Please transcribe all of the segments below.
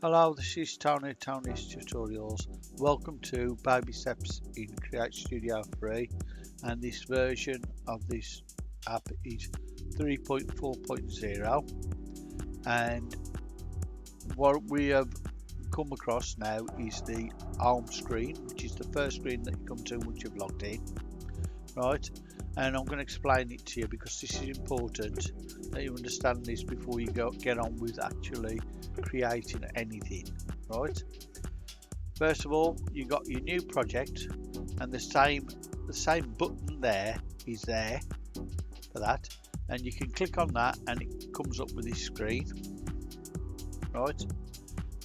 Hello, this is Tony's Tutorials. Welcome to Baby Steps in Create Studio 3, and this version of this app is 3.4.0, and what we have come across now is the home screen, which is the first screen that you come to once you've logged in, right? And I'm going to explain it to you because this is important that you understand this before you get on with actually creating anything, right? First of all, you got your new project, and the same button there is there for that, and you can click on that and it comes up with this screen, right?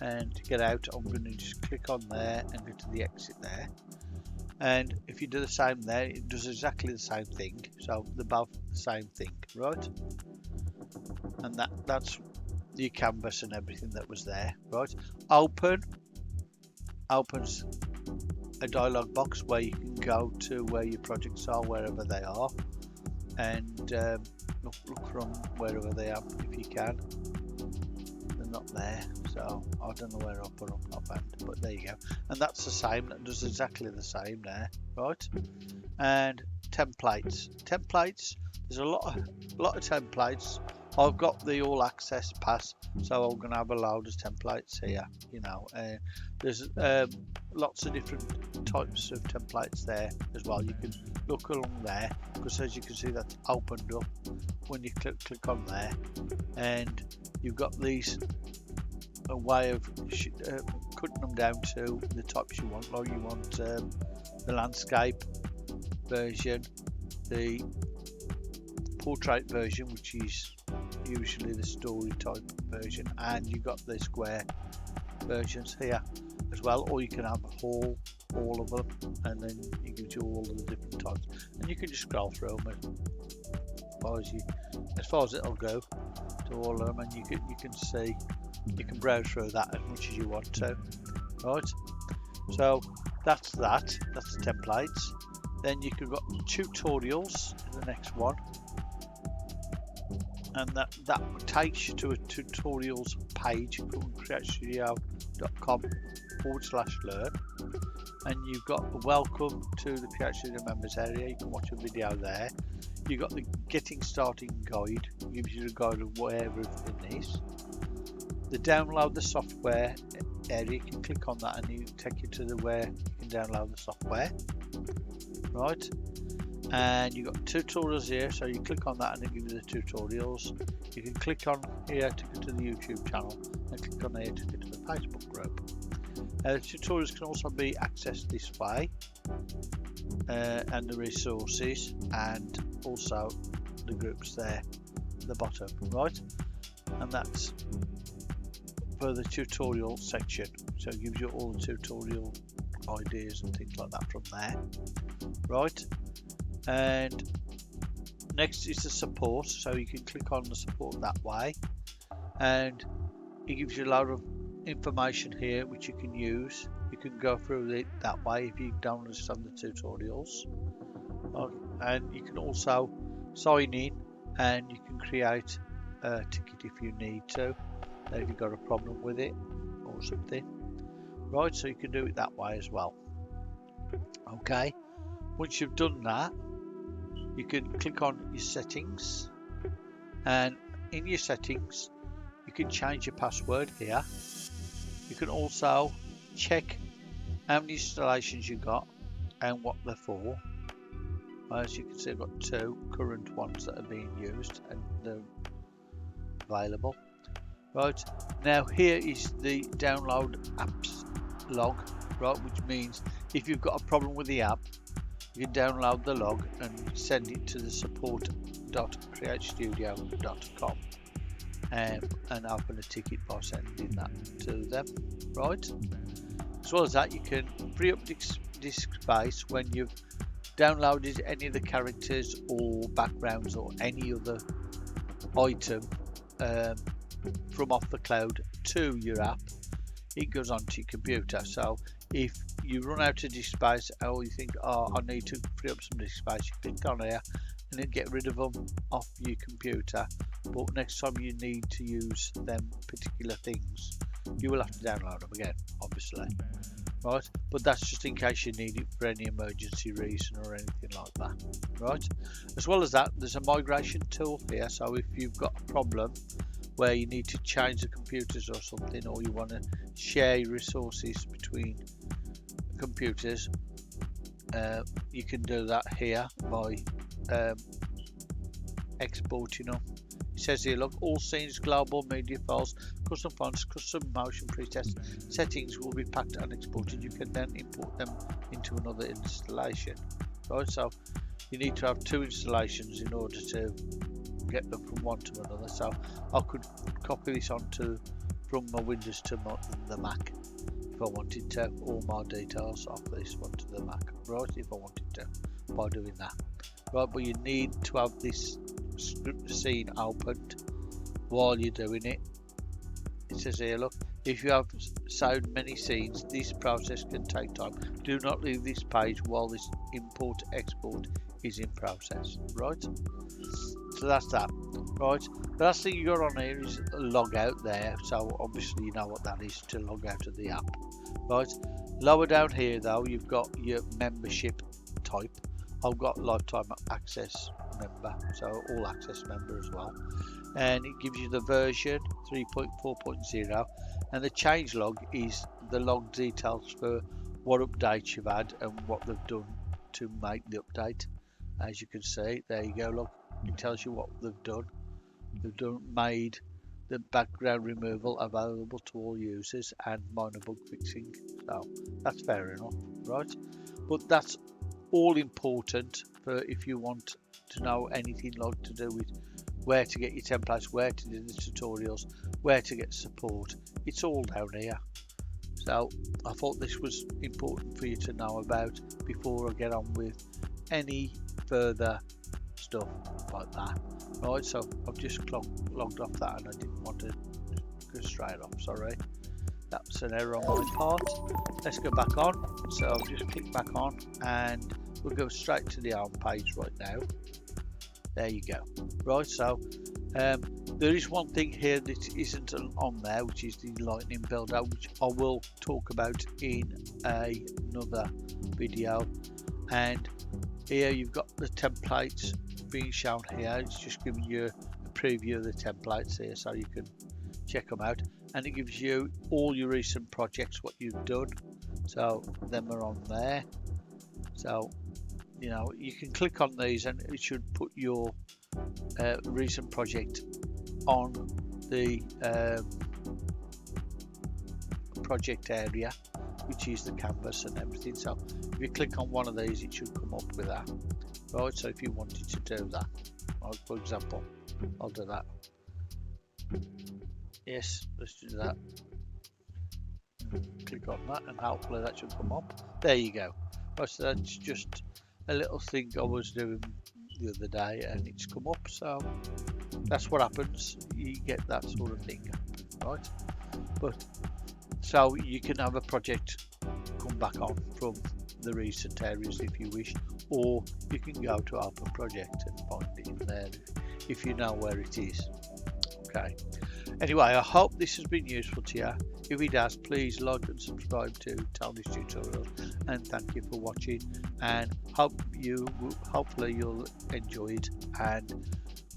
And to get out, I'm going to just click on there and go to the exit there. And if you do the same there, it does exactly the same thing. So they're both the same thing, right? And that's your canvas and everything that was there, right? Opens a dialog box where you can go to where your projects are, wherever they are, and look from wherever they are if you can. They're not there, so I don't know where I put them, not found, but there you go. And that's the same, that does exactly the same there, right? And templates, there's a lot of templates. I've got the all access pass, so I'm going to have a load of templates here, you know. There's lots of different types of templates there as well. You can look along there, because as you can see, that's opened up when you click on there, and you've got these a way of cutting them down to the types you want. Like you want the landscape version, the portrait version, which is usually the story type version, and you've got the square versions here as well, or you can have all of them, and then it gives you all of the different types, and you can just scroll through them as far as it'll go to all of them, and you can see, you can browse through that as much as you want to, right? So that's the templates. Then you can got tutorials in the next one, and that takes you to a tutorials page called createstudio.com/learn, and you've got the welcome to the Create Studio members area. You can watch a video there. You've got the getting started guide, gives you the guide of where everything is. The download the software area, you can click on that and it will take you to where you can download the software, right? And you've got tutorials here, so you click on that and it gives you the tutorials. You can click on here to go to the YouTube channel, and click on here to go to the Facebook group. The tutorials can also be accessed this way, and the resources, and also the groups there at the bottom, right? And that's for the tutorial section, so it gives you all the tutorial ideas and things like that from there, right? And next is the support, so you can click on the support that way, and it gives you a lot of information here which you can use. You can go through it that way if you don't understand the tutorials, and you can also sign in, and you can create a ticket if you need to, if you've got a problem with it or something, right? So you can do it that way as well. Okay, once you've done that, you can click on your settings, and in your settings you can change your password here. You can also check how many installations you got and what they're for. As you can see, I've got 2 current ones that are being used and they're available. Right, now here is the download apps log, right, which means if you've got a problem with the app, you can download the log and send it to the support.createstudio.com, and open a ticket by sending that to them, right? As well as that, you can free up disk space when you've downloaded any of the characters or backgrounds or any other item from off the cloud to your app. It goes onto your computer, so if you run out of disk space, or you think, oh, I need to free up some disk space, you click on here and then get rid of them off your computer. But next time you need to use them particular things, you will have to download them again, obviously, right? But that's just in case you need it for any emergency reason or anything like that, right? As well as that, there's a migration tool here, so if you've got a problem where you need to change the computers or something, or you want to share resources between computers, you can do that here by exporting them. It says here, look, all scenes, global media files, custom fonts, custom motion presets, settings will be packed and exported. You can then import them into another installation, right? So you need to have 2 installations in order to get them from one to another. So I could copy this onto from my Windows to the Mac if I wanted to, all my details off this one to the Mac, right? If I wanted to, by doing that, right? But you need to have this scene opened while you're doing it. It says here, look, if you have saved many scenes, this process can take time. Do not leave this page while this import export is in process, right? So that's that, right? The last thing you got on here is a logout there, so obviously you know what that is, to log out of the app, right? Lower down here though, you've got your membership type. I've got lifetime access member, so all access member as well, and it gives you the version 3.4.0, and the change log is the log details for what updates you've had and what they've done to make the update. As you can see, there you go, look, it tells you what they've done. Made the background removal available to all users and minor bug fixing, so that's fair enough, right? But that's all important for if you want to know anything like to do with where to get your templates, where to do the tutorials, where to get support. It's all down here. So I thought this was important for you to know about before I get on with any further stuff like that, right? So I've just logged off that, and I didn't want to go straight off, sorry, that's an error on my part. Let's go back on. So I'll just click back on and we'll go straight to the home page right now. There you go, right? So there is one thing here that isn't on there, which is the lightning builder, which I will talk about in another video. And here you've got the templates being shown here. It's just giving you a preview of the templates here, so you can check them out, and it gives you all your recent projects, what you've done. So them are on there, so you know you can click on these and it should put your recent project on the project area, which is the canvas and everything. So if you click on one of these, it should come up with that, right? So if you wanted to do that, like for example, I'll do that. Yes, let's do that. Click on that and hopefully that should come up. There you go. Right, so that's just a little thing I was doing the other day and it's come up. So that's what happens. You get that sort of thing, right? But so you can have a project come back on from the recent areas if you wish, or you can go to open project and find it in there if you know where it is. Okay. Anyway, I hope this has been useful to you. If it has, please like and subscribe to Tony's Tutorials, and thank you for watching, and hopefully you'll enjoy it, and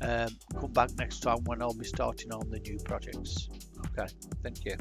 come back next time when I'll be starting on the new projects. Okay, thank you.